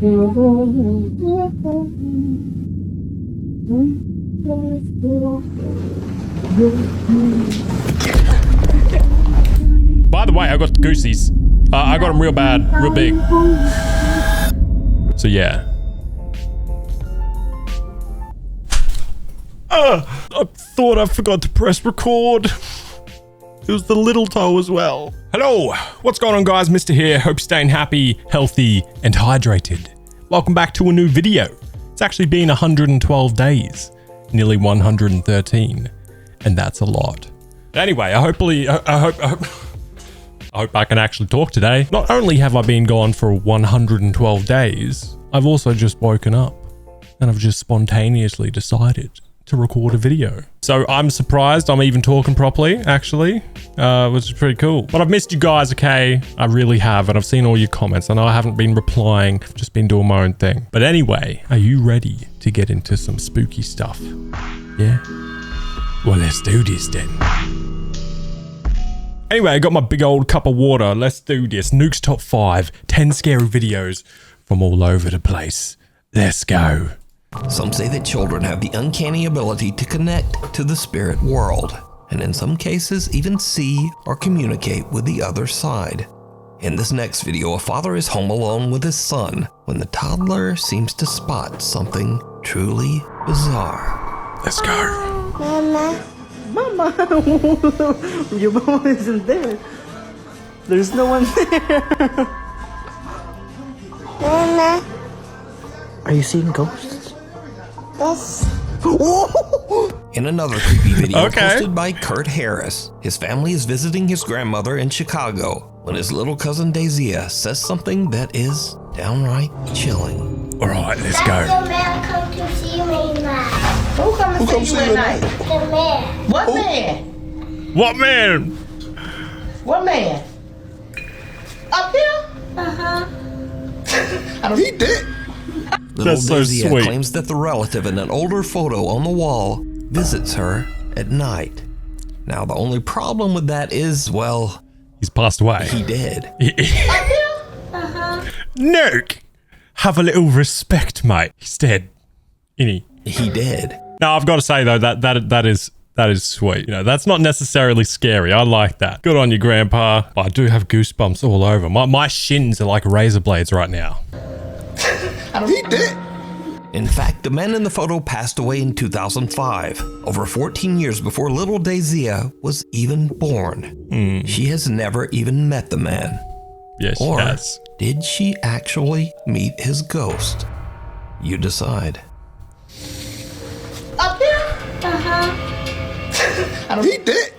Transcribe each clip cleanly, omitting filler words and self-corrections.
By the way, I got the goosies. I got them real bad, real big. So yeah. I thought I forgot to press record. It was the little toe as well. Hello, what's going on guys? Mr. here. Hope you're staying happy, healthy, and hydrated. Welcome back to a new video. It's actually been 112 days, nearly 113, and that's a lot. Anyway, I hope I can actually talk today. Not only have I been gone for 112 days, I've also just woken up and I've just spontaneously decided to record a video. So I'm surprised I'm even talking properly, actually, which is pretty cool. But I've missed you guys, okay? I really have, and I've seen all your comments. I know I haven't been replying, I've just been doing my own thing. But anyway, are you ready to get into some spooky stuff? Yeah? Well, let's do this then. Anyway, I got my big old cup of water. Let's do this. Nuke's Top 5, 10 scary videos from all over the place. Let's go. Some say that children have the uncanny ability to connect to the spirit world, and in some cases even see or communicate with the other side. In this next video, a father is home alone with his son when the toddler seems to spot something truly bizarre. Let's go. Mama. Your mom isn't there. There's no one there. Mama. Are you seeing ghosts? Yes. In another creepy video posted by Kurt Harris, his family is visiting his grandmother in Chicago when his little cousin Daisy says something that is downright chilling. All right, let's go. The man come to see me tonight. Who come to see you at night? The man. What man? What man? What man? Up here? Uh-huh. He did. Little That's so Daisy sweet. claims that the relative in an older photo on the wall visits her at night. Now, the only problem with that is, well, He's passed away. he did. Uh-huh. Nuke! Have a little respect, mate. He's dead. Isn't he? He did. Now, I've got to say, though, that is sweet. You know, that's not necessarily scary. I like that. Good on you, Grandpa. I do have goosebumps all over. My shins are like razor blades right now. He did. In fact, the man in the photo passed away in 2005, over 14 years before little Daisy was even born. She has never even met the man. Yes, she Or has. did she actually meet his ghost? You decide. Up here? Uh-huh. He did.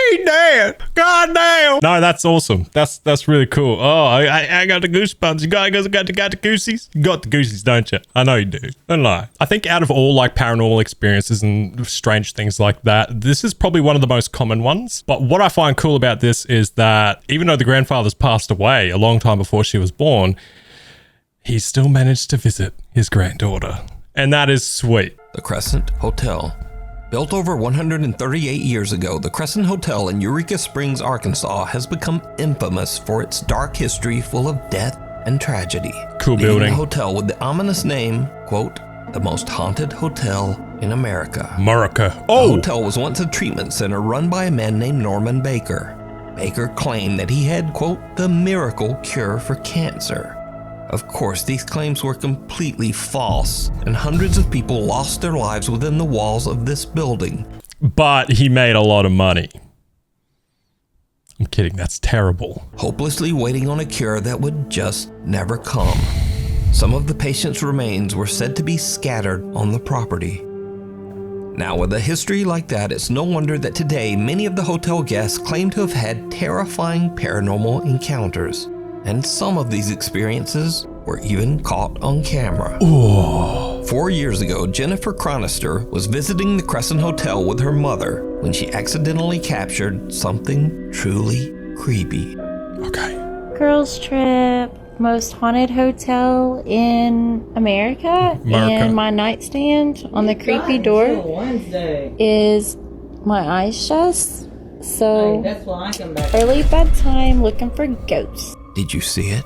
He dead. God damn. No, that's awesome. That's really cool. Oh, I got the goosebumps. You guys got the goosies? You got the goosies, don't you? I know you do. Don't lie. I think out of all like paranormal experiences and strange things like that, this is probably one of the most common ones. But what I find cool about this is that even though the grandfather's passed away a long time before she was born, he still managed to visit his granddaughter. And that is sweet. The Crescent Hotel. Built over 138 years ago, the Crescent Hotel in Eureka Springs, Arkansas has become infamous for its dark history full of death and tragedy. Cool Leaving building. the hotel with the ominous name, quote, the most haunted hotel in America. America. The Oh, hotel was once a treatment center run by a man named Norman Baker. Baker claimed that he had, quote, the miracle cure for cancer. Of course, these claims were completely false, and hundreds of people lost their lives within the walls of this building. but he made a lot of money. I'm kidding. That's terrible. Hopelessly waiting on a cure that would just never come. Some of the patients' remains were said to be scattered on the property. Now, with a history like that, it's no wonder that today many of the hotel guests claim to have had terrifying paranormal encounters. And some of these experiences were even caught on camera. Oh. 4 years ago, Jenniferchronister was visiting the Crescent Hotel with her mother when she accidentally captured something truly creepy. Okay. Girls trip, most haunted hotel in America. And my nightstand on the creepy door is my eyes shut. So That's why I come back. early bedtime looking for ghosts. Did you see it?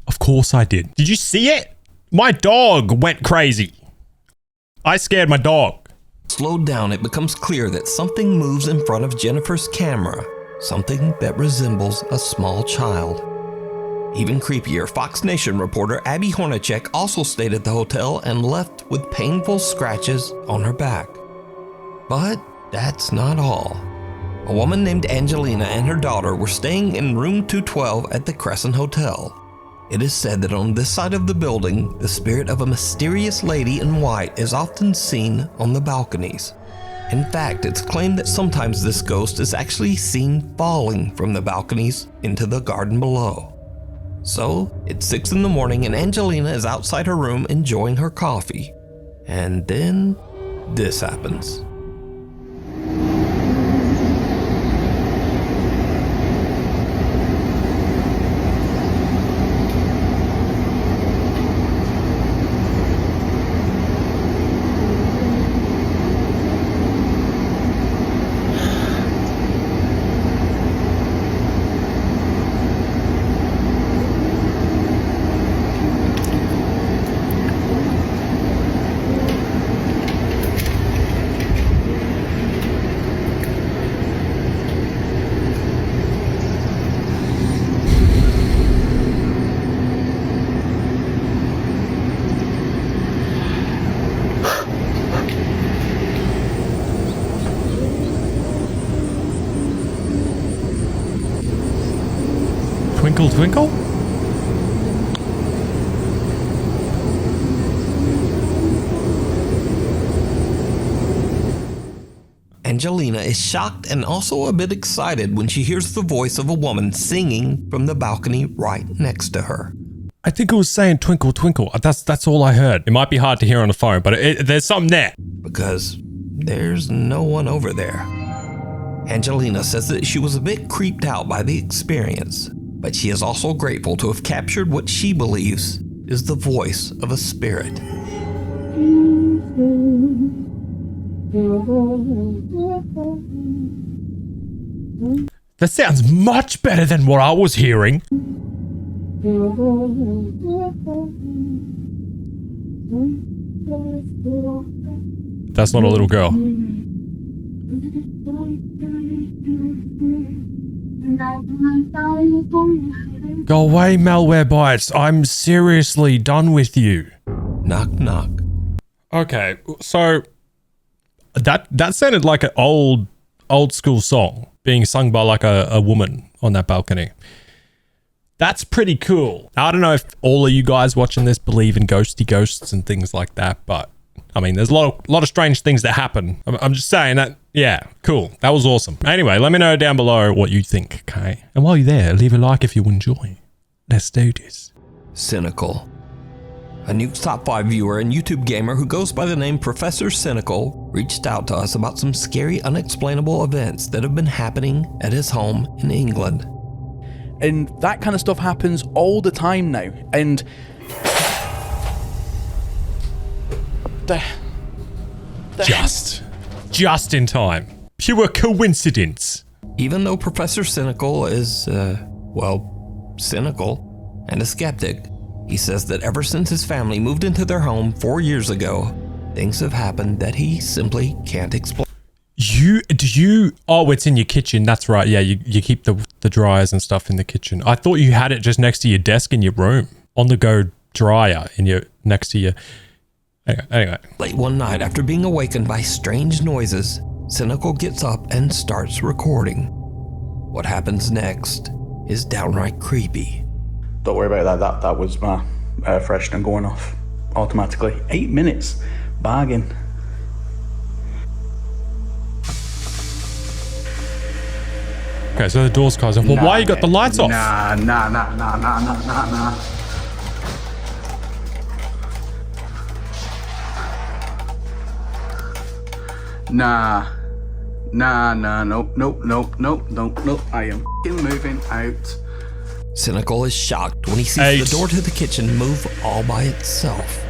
Of course I did. Did you see it? My dog went crazy. I scared my dog. Slowed down, it becomes clear that something moves in front of Jennifer's camera. Something that resembles a small child. Even creepier, Fox Nation reporter Abby Hornacek also stayed at the hotel and left with painful scratches on her back. But that's not all. A woman named Angelina and her daughter were staying in room 212 at the Crescent Hotel. It is said that on this side of the building, the spirit of a mysterious lady in white is often seen on the balconies. In fact, it's claimed that sometimes this ghost is actually seen falling from the balconies into the garden below. So, it's 6 in the morning and Angelina is outside her room enjoying her coffee. And then, this happens. Twinkle Twinkle? Angelina is shocked and also a bit excited when she hears the voice of a woman singing from the balcony right next to her. I think it was saying Twinkle Twinkle. That's all I heard. It might be hard to hear on the phone, but there's something there. Because there's no one over there. Angelina says that she was a bit creeped out by the experience, but she is also grateful to have captured what she believes is the voice of a spirit. That sounds much better than what I was hearing. That's not a little girl. Go away, malware bites. I'm seriously done with you. Knock, knock. Okay, so that sounded like an old school song being sung by like a woman on that balcony. That's pretty cool. Now, I don't know if all of you guys watching this believe in ghosty ghosts and things like that, but I mean, there's a lot of strange things that happen. I'm just saying that, yeah, cool. That was awesome. Anyway, let me know down below what you think, okay? And while you're there, leave a like if you enjoy. Let's do this. Cynical. A Nukes Top 5 viewer and YouTube gamer who goes by the name Professor Cynical reached out to us about some scary, unexplainable events that have been happening at his home in England. And that kind of stuff happens all the time now. And Just in time. Pure coincidence. Even though Professor Cynical is, cynical and a skeptic, he says that ever since his family moved into their home 4 years ago, things have happened that he simply can't explain. Oh, it's in your kitchen. That's right. Yeah, you keep the dryers and stuff in the kitchen. I thought you had it just next to your desk in your room. On the go dryer next to your... Anyway. Late one night, after being awakened by strange noises, Cynical gets up and starts recording. What happens next is downright creepy. Don't worry about that. That was my air freshener going off automatically. 8 minutes. Bargain. Okay, so the door's closed. Well, why you got the lights off? Nah. Nope. I am f***ing moving out. Cynical is shocked when he sees the door to the kitchen move all by itself.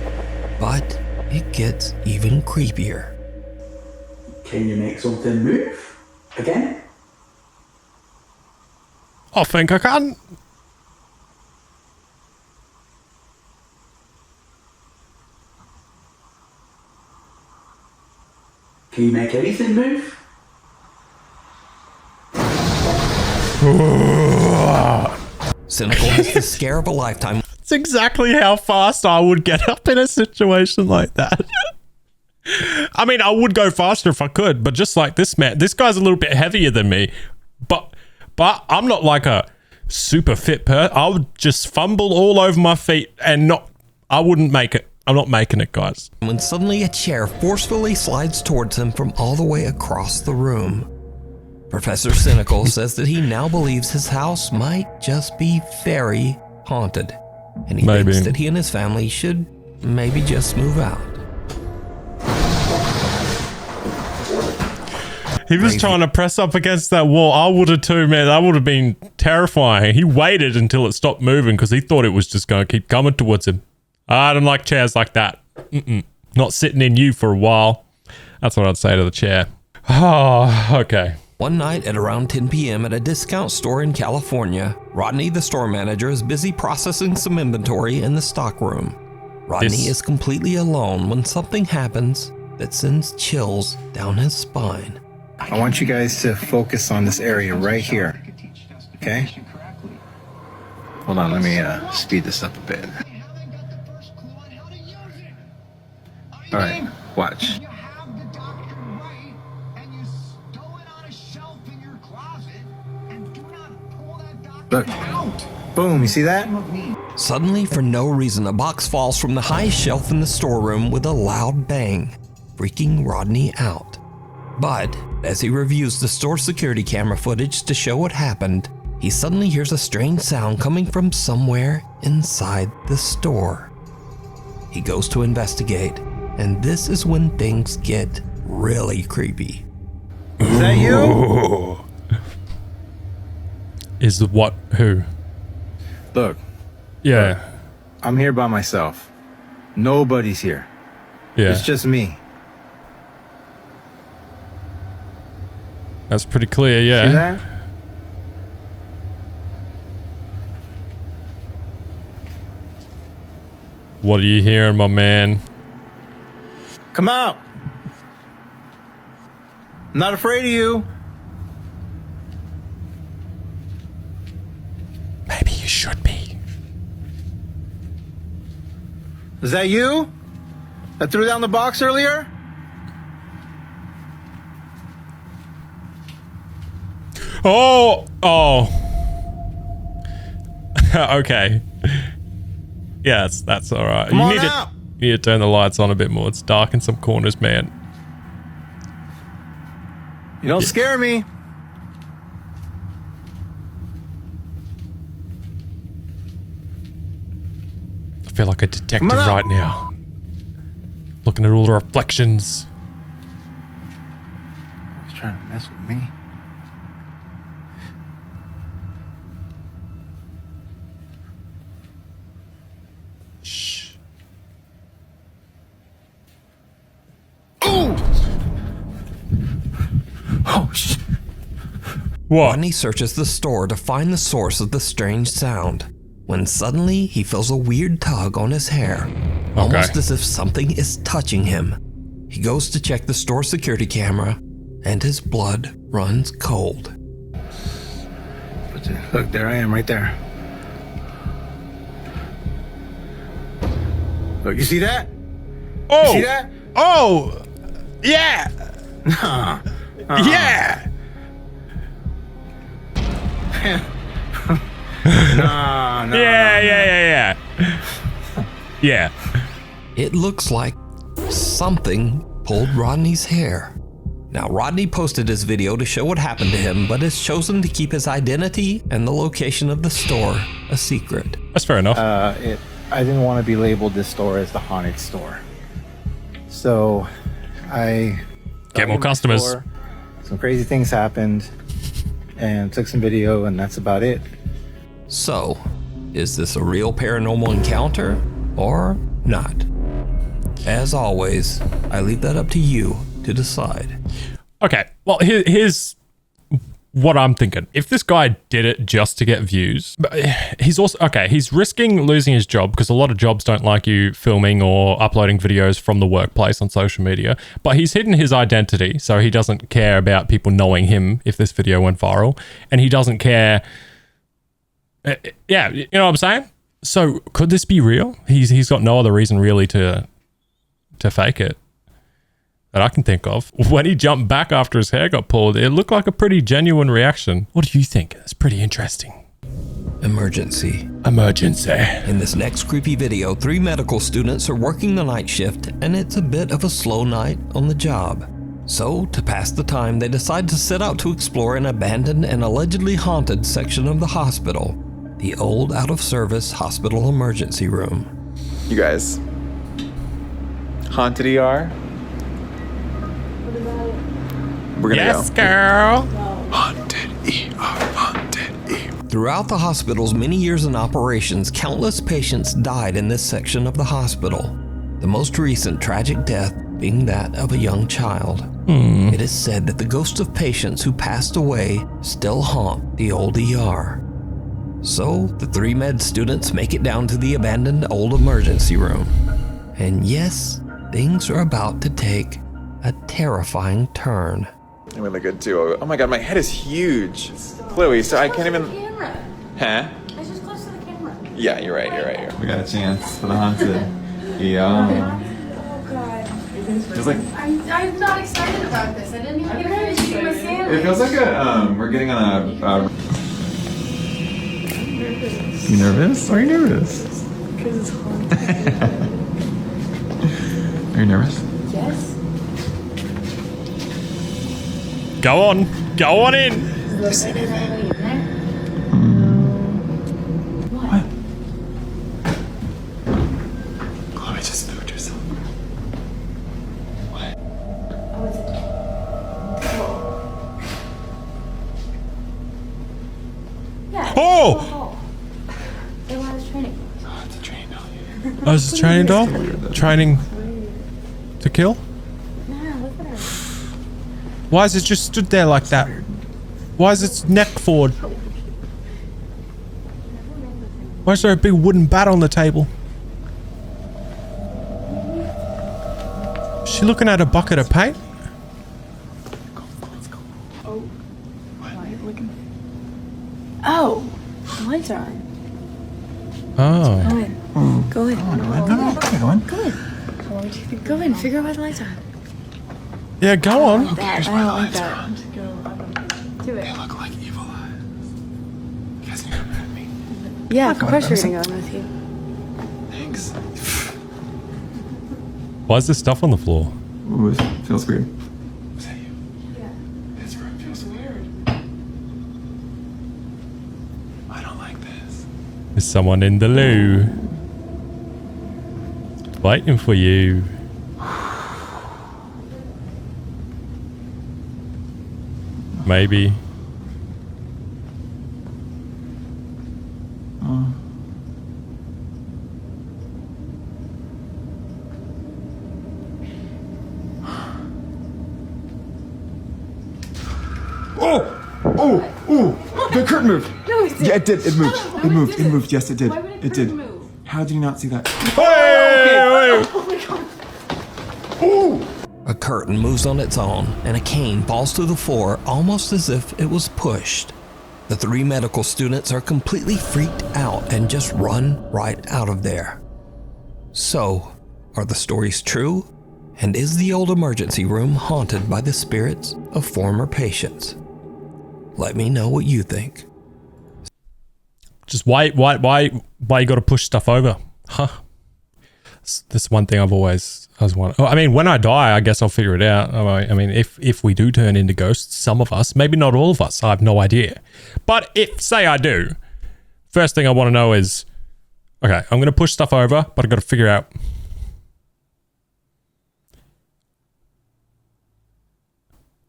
But it gets even creepier. Can you make something move? Again? I think I can. Can you make anything move? Cynical has the scare of a lifetime. It's exactly how fast I would get up in a situation like that. I mean, I would go faster if I could, but just like this man, this guy's a little bit heavier than me, but I'm not like a super fit person. I would just fumble all over my feet and I wouldn't make it. I'm not making it, guys. When suddenly a chair forcefully slides towards him from all the way across the room. Professor Cynical says that he now believes his house might just be very haunted, and he thinks that he and his family should maybe just move out. He was trying to press up against that wall. I would have too, man. That would have been terrifying. He waited until it stopped moving because he thought it was just going to keep coming towards him. I don't like chairs like that. Not sitting in you for a while. That's what I'd say to the chair. Oh, okay. One night at around 10 p.m. at a discount store in California, Rodney, the store manager, is busy processing some inventory in the stockroom. Rodney is completely alone when something happens that sends chills down his spine. I want you guys to focus on this area right here, okay? Hold on, let me speed this up a bit. All right, watch. Look, boom, you see that? Suddenly, for no reason, a box falls from the highest shelf in the storeroom with a loud bang, freaking Rodney out. But as he reviews the store security camera footage to show what happened, he suddenly hears a strange sound coming from somewhere inside the store. He goes to investigate, and this is when things get really creepy. Is that you? Is the what? Who? Look. Yeah. Look, I'm here by myself. Nobody's here. Yeah. It's just me. That's pretty clear, yeah. See that? What are you hearing, my man? Come out. I'm not afraid of you. Maybe you should be. Is that you? That threw down the box earlier? Oh. Okay. Yeah, that's all right. You need to turn the lights on a bit more. It's dark in some corners, man. You don't scare me. I feel like a detective right now. Looking at all the reflections. He's trying to mess with me. Shh. Ooh! Oh, shit. What? Rodney searches the store to find the source of the strange sound, when suddenly he feels a weird tug on his hair, almost as if something is touching him. He goes to check the store security camera, and his blood runs cold. Look, there I am right there. Look, you see that? Oh! You see that? Oh! Yeah! Yeah! No. Yeah. Yeah. It looks like something pulled Rodney's hair. Now, Rodney posted his video to show what happened to him, but has chosen to keep his identity and the location of the store a secret. That's fair enough. I didn't want to be labeled this store as the haunted store. So I get more customers. Store, some crazy things happened and took some video, and that's about it. So, is this a real paranormal encounter or not? As always, I leave that up to you to decide. Okay, well, here's what I'm thinking. If this guy did it just to get views, he's also, okay, he's risking losing his job because a lot of jobs don't like you filming or uploading videos from the workplace on social media, but he's hidden his identity, so he doesn't care about people knowing him if this video went viral, and he doesn't care. Yeah, you know what I'm saying? So could this be real? He's got no other reason really to fake it that I can think of. When he jumped back after his hair got pulled, it looked like a pretty genuine reaction. What do you think? It's pretty interesting. Emergency. Emergency. In this next creepy video, 3 medical students are working the night shift, and it's a bit of a slow night on the job. So, to pass the time, they decide to set out to explore an abandoned and allegedly haunted section of the hospital, the old out-of-service hospital emergency room. You guys, haunted ER? We're gonna yes, go. Girl. Haunted ER, haunted ER. Throughout the hospital's many years in operations, countless patients died in this section of the hospital. The most recent tragic death being that of a young child. It is said that the ghosts of patients who passed away still haunt the old ER. So, the 3 med students make it down to the abandoned old emergency room. And yes, things are about to take a terrifying turn. They really good too. Oh my god, my head is huge. Chloe, so I can't even... Huh? It's just close to the camera. Yeah, you're right. We got a chance for the haunted. Yeah. Oh god. Just like... I'm not excited about this. I didn't even get a finish eating my sandwich. It feels like we're getting on a... You nervous? Why are you nervous? Because it's haunted. Are you nervous? Yes. Go on in. What? Chloe just spooked herself. What? Oh! It was training. Oh, it's a train doll. Oh, is it a training doll? Training to kill? No, look at her. Why is it just stood there like that? Why is its neck forward? Why is there a big wooden bat on the table? Is she looking at a bucket of paint? Oh, the lights are on. Oh. Go in. Go in. Go in. Figure out why the lights are on. Yeah, go on. I don't like that. Do it. They look like evil eyes. You guys can come with me. Yeah, of course we're gonna go in with you. Thanks. Why is there stuff on the floor? Ooh, it feels weird. Was that you? Yeah. This room feels weird. I don't like this. There's someone in the loo. Waiting for you. Maybe. Oh! The curtain moved. No, it did. Yeah, it did. It moved. No, It moved. It moved. Yes, it did. Why would a It did. curtain move? How did you not see that? A curtain moves on its own, and a cane falls to the floor almost as if it was pushed. The 3 medical students are completely freaked out and just run right out of there. So, are the stories true? And is the old emergency room haunted by the spirits of former patients? Let me know what you think. Just why you got to push stuff over? Huh? That's one thing I was wondering. Oh, I mean, when I die, I guess I'll figure it out. I mean, if we do turn into ghosts, some of us, maybe not all of us, I have no idea. But if, say I do, first thing I want to know is, okay, I'm going to push stuff over, but I got to figure out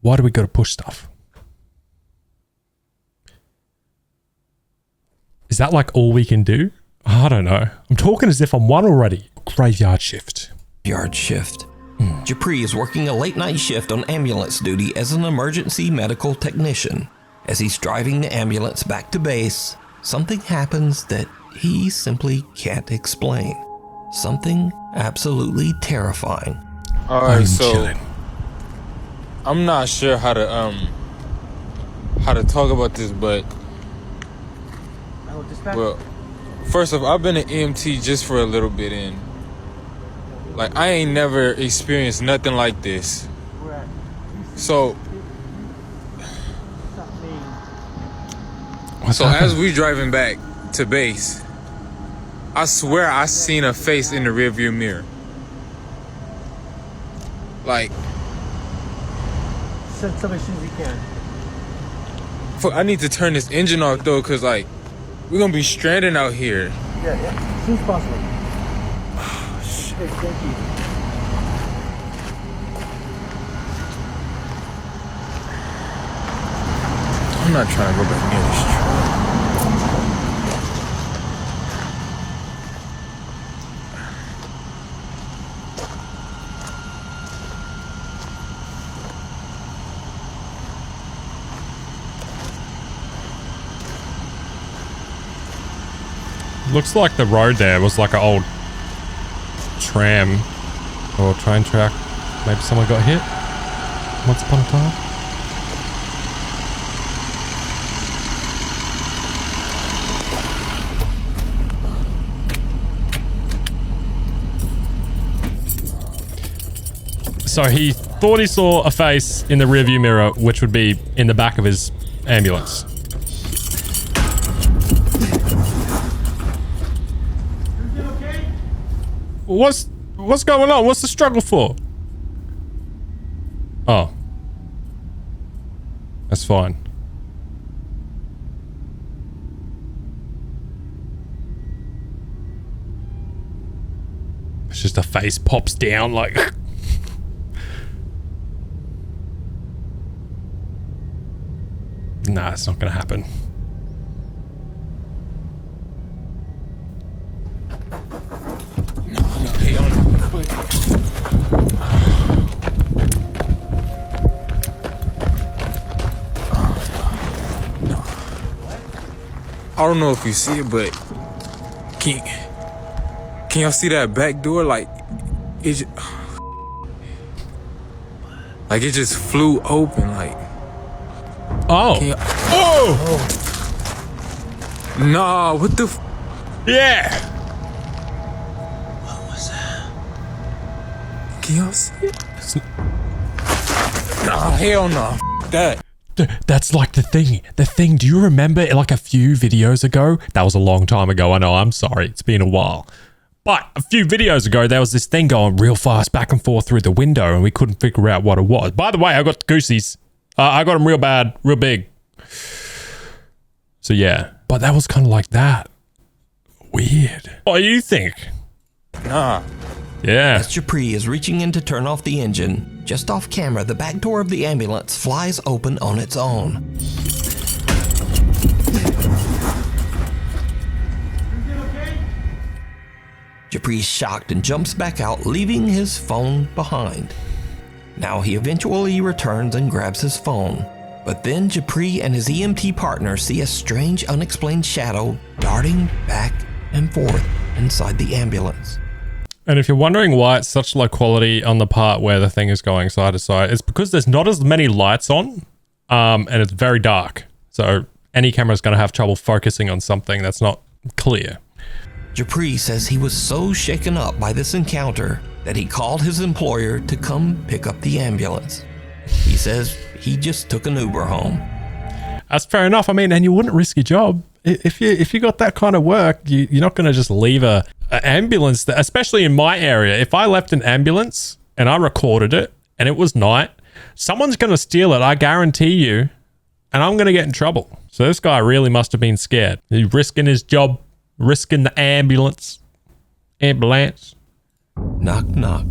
why do we got to push stuff? Is that like all we can do? I don't know. I'm talking as if I'm one already. Graveyard shift. Yard shift. Japri is working a late night shift on ambulance duty as an emergency medical technician. As he's driving the ambulance back to base, something happens that he simply can't explain. Something absolutely terrifying. Alright, so I'm not sure how to talk about this, but well, first off, I've been an EMT just for a little bit, and like I ain't never experienced nothing like this. So as we driving back to base, I swear I seen a face in the rearview mirror. Like, Send somebody as soon as you can. I need to turn this engine off though, cause like we're gonna be stranded out here. Yeah, as soon as possible. Oh, shit. Hey, thank you. I'm not trying to go back near this truck. Looks like the road there was like an old tram or train track. Maybe someone got hit once upon a time. So he thought he saw a face in the rearview mirror, which would be in the back of his ambulance. What's going on? What's the struggle for? Oh. That's fine. It's just a face pops down like... Nah, it's not gonna happen. I don't know if you see it, but can y'all see that back door? Like it just flew open. Like oh, nah, what the? Yeah. What was that? Can y'all see it? Nah, hell no. That. That's like the thing. Do you remember like a few videos ago? That was a long time ago. I know. I'm sorry. It's been a while. But a few videos ago, there was this thing going real fast back and forth through the window and we couldn't figure out what it was. By the way, I got the goosies. I got them real bad, real big. So yeah. But that was kind of like that. Weird. What do you think? Nah. Yeah. As Japri is reaching in to turn off the engine, just off camera, the back door of the ambulance flies open on its own. Japri's shocked and jumps back out, leaving his phone behind. Now he eventually returns and grabs his phone. But then Japri and his EMT partner see a strange, unexplained shadow darting back and forth inside the ambulance. And if you're wondering why it's such low quality on the part where the thing is going side to side, it's because there's not as many lights on, and it's very dark. So any camera's going to have trouble focusing on something that's not clear. Japri says he was so shaken up by this encounter that he called his employer to come pick up the ambulance. He says he just took an Uber home. That's fair enough. I mean, and you wouldn't risk your job. If you got that kind of work, you're not going to just leave an ambulance, especially in my area. If I left an ambulance and I recorded it and it was night, someone's going to steal it, I guarantee you, and I'm going to get in trouble. So this guy really must have been scared. He's risking his job, risking the ambulance. Ambulance. Knock, knock.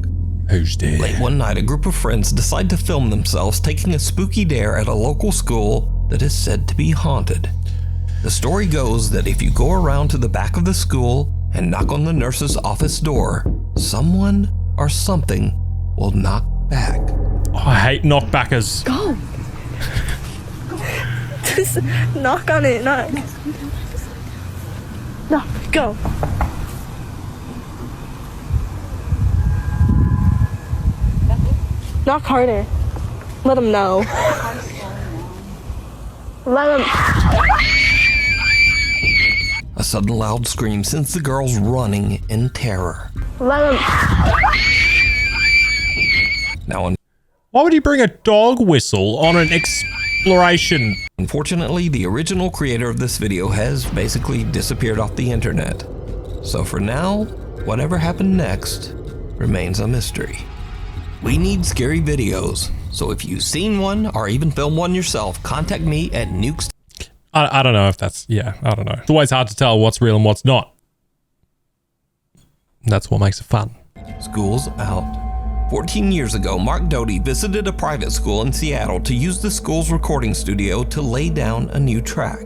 Who's there? Late one night, a group of friends decide to film themselves taking a spooky dare at a local school that is said to be haunted. The story goes that if you go around to the back of the school and knock on the nurse's office door, someone or something will knock back. Oh, I hate knockbackers. Go! Just knock on it. Knock. No, go. Knock harder. Let him know. Let him. A sudden loud scream sends the girls running in terror. Let him. Now, why would you bring a dog whistle on an exploration? Unfortunately, the original creator of this video has basically disappeared off the internet. So for now, whatever happened next remains a mystery. We need scary videos, so if you've seen one or even filmed one yourself, contact me at Nukes. I don't know if that's, yeah, I don't know. It's always hard to tell what's real and what's not. That's what makes it fun. School's out. 14 years ago, Mark Doty visited a private school in Seattle to use the school's recording studio to lay down a new track.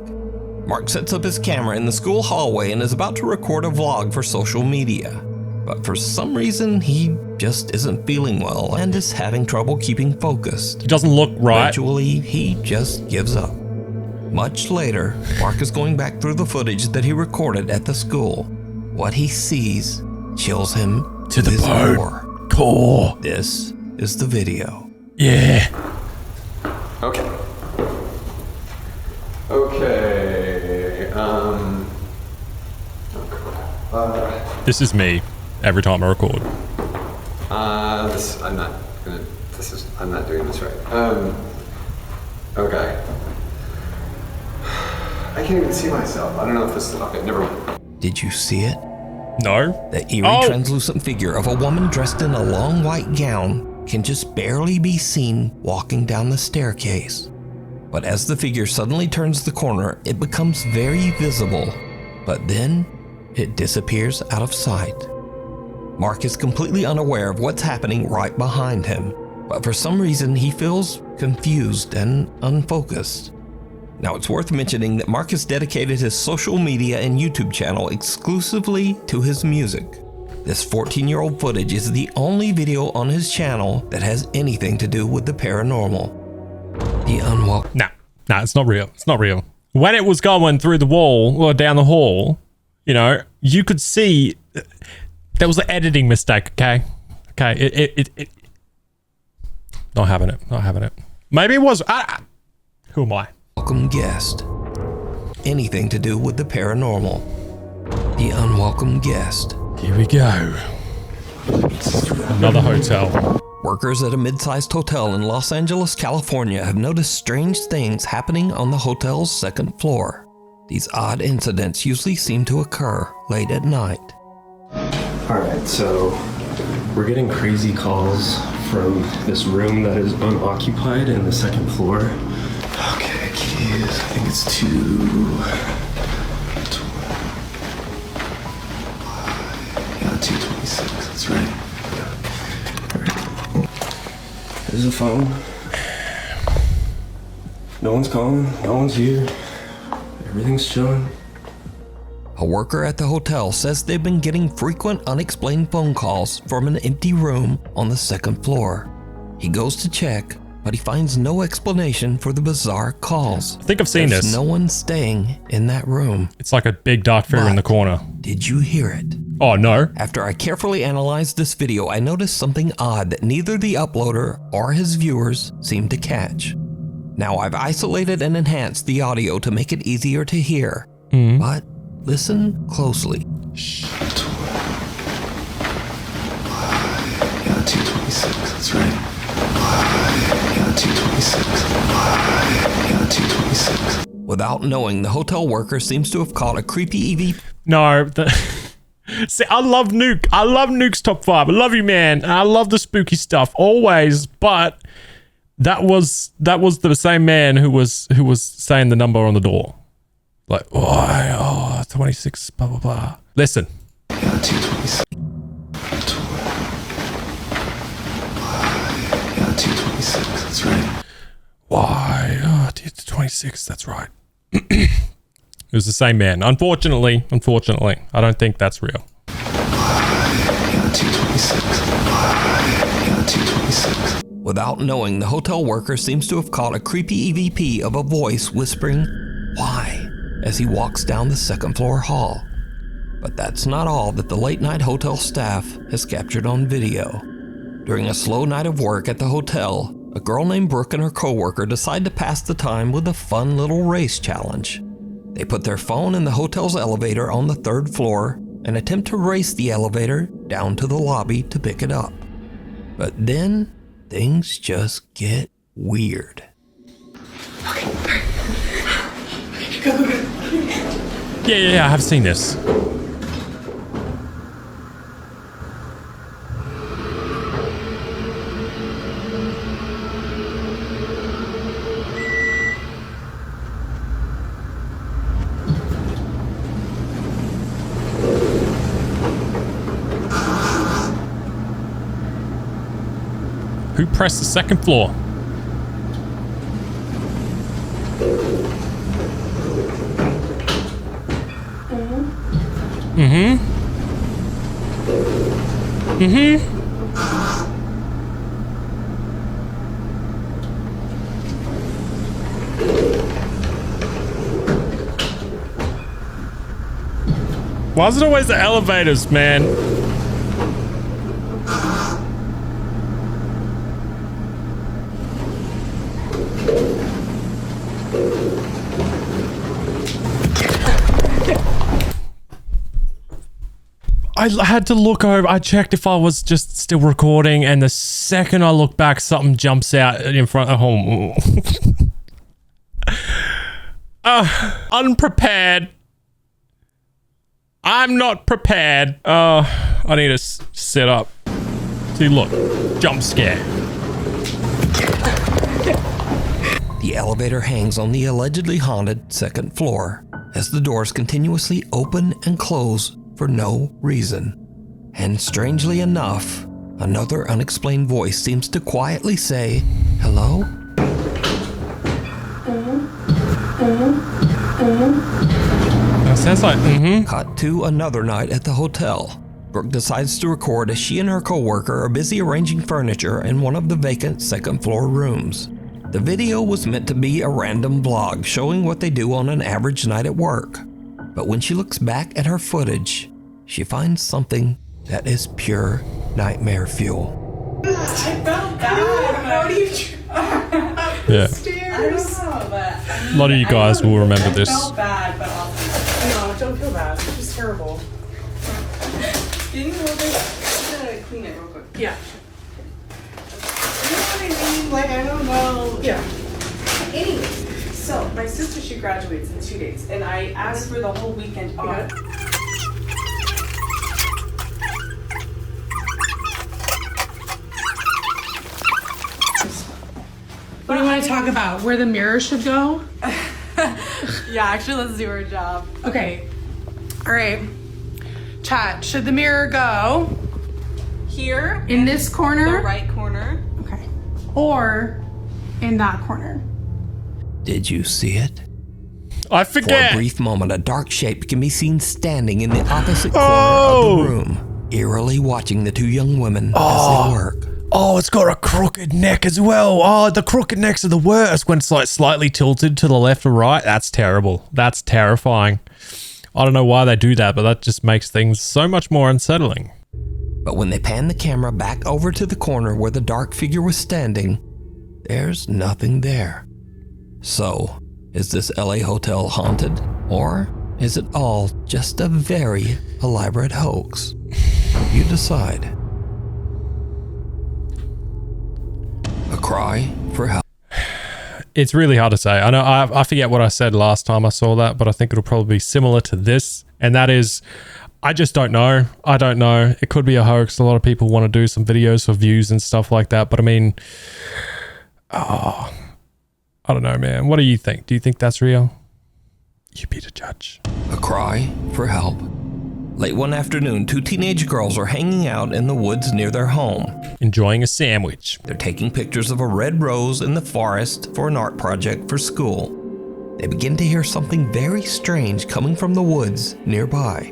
Mark sets up his camera in the school hallway and is about to record a vlog for social media. But for some reason, he just isn't feeling well and is having trouble keeping focused. He doesn't look right. Eventually, he just gives up. Much later, Mark is going back through the footage that he recorded at the school. What he sees chills him to his core. This is the video. Yeah. Okay. This is me every time I record. I'm not doing this right. Okay. I can't even see myself. I don't know if this, okay, never mind. Did you see it? No. The eerie translucent figure of a woman dressed in a long white gown can just barely be seen walking down the staircase. But as the figure suddenly turns the corner, it becomes very visible. But then, it disappears out of sight. Mark is completely unaware of what's happening right behind him, but for some reason he feels confused and unfocused. Now it's worth mentioning that Mark has dedicated his social media and YouTube channel exclusively to his music. This 14-year-old footage is the only video on his channel that has anything to do with the paranormal. The unwelcome. Nah, it's not real. It's not real. When it was going through the wall or down the hall, you know, you could see there was an editing mistake. Okay, it not having it. Not having it. Maybe it was. Who am I? Unwelcome guest. Anything to do with the paranormal. The unwelcome guest. Here we go. Another hotel. Workers at a mid-sized hotel in Los Angeles, California have noticed strange things happening on the hotel's second floor. These odd incidents usually seem to occur late at night. Alright, so we're getting crazy calls from this room that is unoccupied in the second floor. Okay, keys. I think it's 226. That's right. There's a phone. No one's calling. No one's here. Everything's chilling. A worker at the hotel says they've been getting frequent unexplained phone calls from an empty room on the second floor. He goes to check, but he finds no explanation for the bizarre calls. I think I've seen this. No one staying in that room. It's like a big dark figure in the corner. Did you hear it? Oh, no. After I carefully analyzed this video, I noticed something odd that neither the uploader or his viewers seem to catch. Now, I've isolated and enhanced the audio to make it easier to hear, but listen closely. Shh. Yeah, 226, that's right. Yeah, 226. Yeah, 226. Without knowing, the hotel worker seems to have caught a creepy EV. No, see, I love Nuke. I love Nuke's top 5. I love you, man. I love the spooky stuff always, but that was the same man who was saying the number on the door. Like, oh, 26, blah, blah, blah. Listen. Yeah, 226. Yeah, 226, that's right. Why? Oh, 26, that's right. It was the same man. Unfortunately, I don't think that's real. Yeah, 226. Yeah, 226. Without knowing, the hotel worker seems to have caught a creepy EVP of a voice whispering, "Why?" as he walks down the second floor hall. But that's not all that the late night hotel staff has captured on video. During a slow night of work at the hotel, a girl named Brooke and her coworker decide to pass the time with a fun little race challenge. They put their phone in the hotel's elevator on the third floor and attempt to race the elevator down to the lobby to pick it up. But then, things just get weird. Yeah, I have seen this. Who pressed the second floor? Why is it always the elevators, man? I had to look over. I checked if I was just still recording, and the second I look back, something jumps out in front of home. Unprepared. I'm not prepared. I need to set up. See, look, jump scare. The elevator hangs on the allegedly haunted second floor as the doors continuously open and close for no reason. And strangely enough, another unexplained voice seems to quietly say, "Hello?" That sounds like Cut to another night at the hotel. Brooke decides to record as she and her coworker are busy arranging furniture in one of the vacant second floor rooms. The video was meant to be a random vlog showing what they do on an average night at work. But when she looks back at her footage, she finds something that is pure nightmare fuel. I felt bad. How do you Yeah. Stairs. A lot of you guys will remember this. I felt bad, but no, don't feel bad. It's just terrible. Didn't you hold it? I'm gonna clean it real quick. Yeah. You know what I mean? Like, I don't know. Yeah. Anyways, so my sister, she graduates in 2 days, and I asked for the whole weekend off. What do you want to talk about? Where the mirror should go? Yeah, actually, let's do our job. Okay. All right. Chat, should the mirror go Here. in this corner? The right corner. Okay. Or in that corner? Did you see it? I forget. For a brief moment, a dark shape can be seen standing in the opposite corner of the room, eerily watching the two young women as they work. Oh, it's got a crooked neck as well. Oh, the crooked necks are the worst when it's like slightly tilted to the left or right. That's terrible. That's terrifying. I don't know why they do that, but that just makes things so much more unsettling. But when they pan the camera back over to the corner where the dark figure was standing, there's nothing there. So, is this LA hotel haunted? Or is it all just a very elaborate hoax? You decide. A cry for help. It's really hard to say. I know I forget what I said last time I saw that, but I think it'll probably be similar to this. And that is, I just don't know. I don't know. It could be a hoax. A lot of people want to do some videos for views and stuff like that. But I mean, I don't know, man. What do you think? Do you think that's real? You be the judge. A cry for help. Late one afternoon, two teenage girls are hanging out in the woods near their home, enjoying a sandwich. They're taking pictures of a red rose in the forest for an art project for school. They begin to hear something very strange coming from the woods nearby.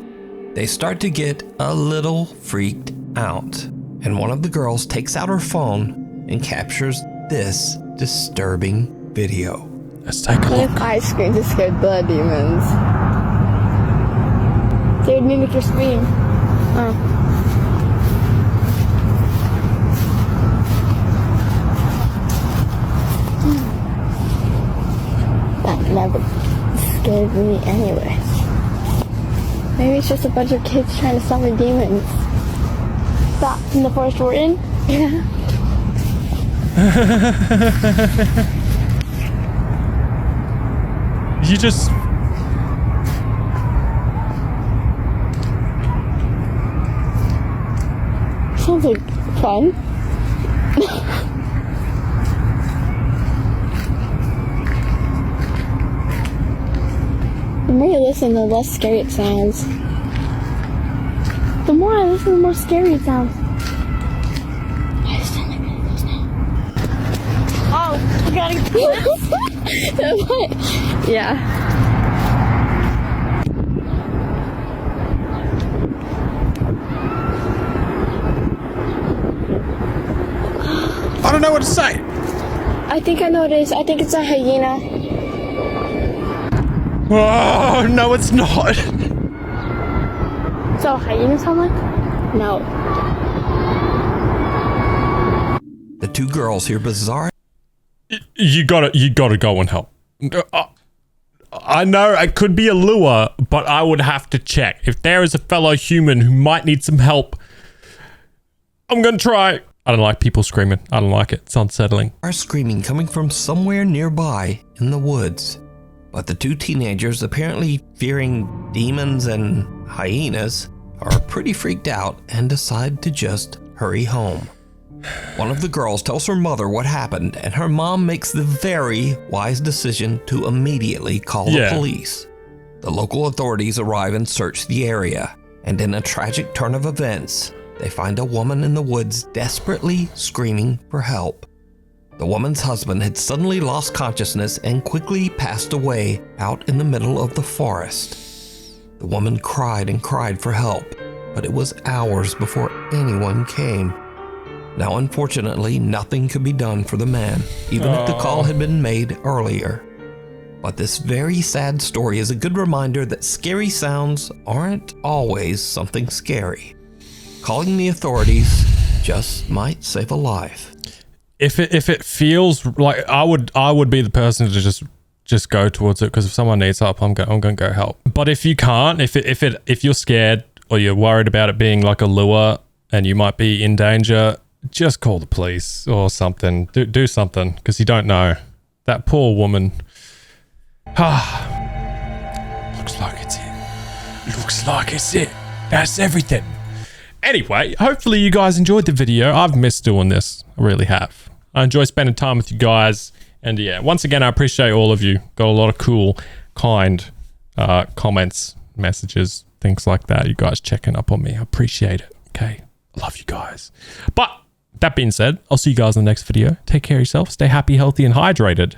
They start to get a little freaked out, and one of the girls takes out her phone and captures this disturbing video. Let's take a What look. if I screamed to scare the demons? They would mimic your scream. Oh. That never scared me anyway. Maybe it's just a bunch of kids trying to summon demons. That in the forest we're in? Yeah. You just... Sounds like fun. The more you listen, the less scary it sounds. The more I listen, the more scary it sounds. I sound like one of those now. Oh, you gotta what? Yeah. I don't know what to say. I think I know what it is. I think it's a hyena. Oh, no, it's not. So hyena sound like? No. The two girls hear bizarre. You gotta go and help. I know it could be a lure, but I would have to check. If there is a fellow human who might need some help, I'm gonna try. I don't like people screaming. I don't like it. It's unsettling. Are screaming coming from somewhere nearby in the woods. But the two teenagers, apparently fearing demons and hyenas, are pretty freaked out and decide to just hurry home. One of the girls tells her mother what happened, and her mom makes the very wise decision to immediately call the police. The local authorities arrive and search the area, and in a tragic turn of events, they find a woman in the woods desperately screaming for help. The woman's husband had suddenly lost consciousness and quickly passed away out in the middle of the forest. The woman cried and cried for help, but it was hours before anyone came. Now, unfortunately, nothing could be done for the man, even if the call had been made earlier. But this very sad story is a good reminder that scary sounds aren't always something scary. Calling the authorities just might save a life. If it feels like I would be the person to just go towards it, because if someone needs help, I'm gonna go help. But if you can't, if you're scared or you're worried about it being like a lure and you might be in danger, just call the police or something. Do something, because you don't know. That poor woman. Looks like it's it. Looks like it's it. That's everything. Anyway, hopefully you guys enjoyed the video. I've missed doing this. I really have. I enjoy spending time with you guys. And yeah, once again, I appreciate all of you. Got a lot of cool, kind comments, messages, things like that. You guys checking up on me. I appreciate it. Okay. I love you guys. But that being said, I'll see you guys in the next video. Take care of yourself. Stay happy, healthy, and hydrated.